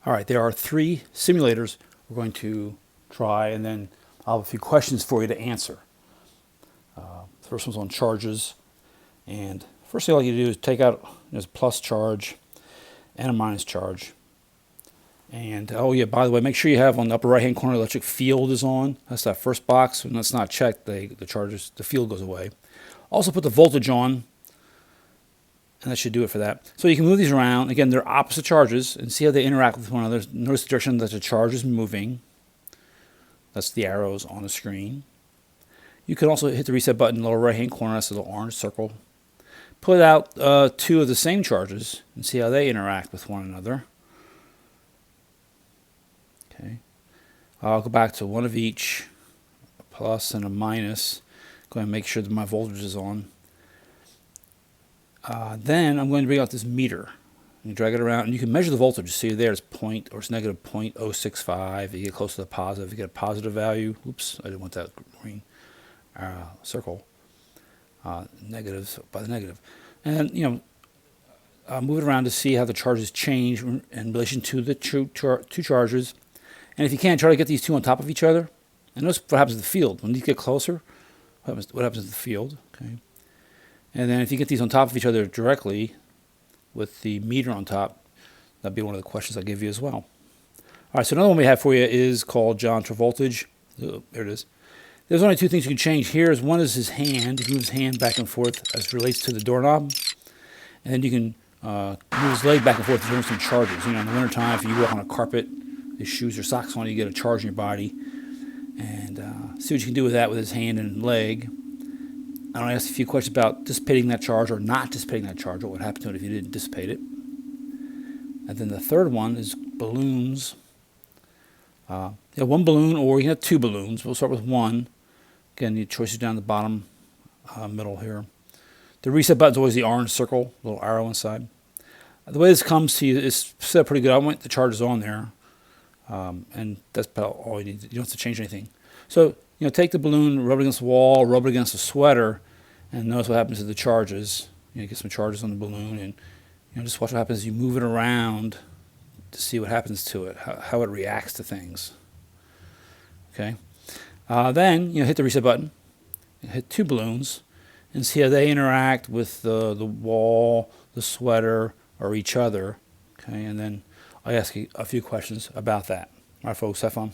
All right, there are 3 simulators we're going to try, and then I'll have a few questions for you to answer. The first one's on charges, and first thing I'd like you to do is take out this plus charge and a minus charge. And oh yeah, by the way, make sure you have on the upper right hand corner electric field is on. That's that first box. When that's not checked, the field goes away. Also put the voltage on, and that should do it for that. So you can move these around. Again, they're opposite charges, and see how they interact with one another. Notice the direction that the charge is moving. That's the arrows on the screen. You can also hit the reset button in the lower right hand corner. That's a little orange circle. Put out 2 of the same charges and see how they interact with one another. Okay. I'll go back to 1 of each, a plus and a minus. Go ahead and make sure that my voltage is on. Then I'm going to bring out this meter. You drag it around, and you can measure the voltage. See there, it's it's negative 0.065. You get close to the positive, you get a positive value. Oops, I didn't want that green circle. Negatives by the negative, and move it around to see how the charges change in relation to the two charges. And if you can, try to get these 2 on top of each other. And notice what happens to the field when these get closer. What happens to the field? Okay. And then if you get these on top of each other directly with the meter on top, that'd be one of the questions I'll give you as well. All right, so another one we have for you is called John Travoltage. Oh, there it is. There's only 2 things you can change here. One is his hand. You can move his hand back and forth as it relates to the doorknob. And then you can move his leg back and forth to turn some charges. In the wintertime, if you walk on a carpet, his shoes or socks on, you get a charge in your body. And see what you can do with that with his hand and leg. I want to ask a few questions about dissipating that charge or not dissipating that charge, what would happen to it if you didn't dissipate it. And then the third one is balloons. You have 1 balloon, or you can have 2 balloons. We'll start with 1. Again, the choices down the bottom middle here. The reset button is always the orange circle, little arrow inside. The way this comes to you is set up pretty good. I want the charges on there, and that's about all you need. You don't have to change anything. So take the balloon, rub it against the wall, rub it against the sweater, and notice what happens to the charges. Get some charges on the balloon, and just watch what happens as you move it around to see what happens to it, how it reacts to things. Okay. Then hit the reset button, hit 2 balloons, and see how they interact with the wall, the sweater, or each other. Okay, and then I ask you a few questions about that. All right, folks, have fun.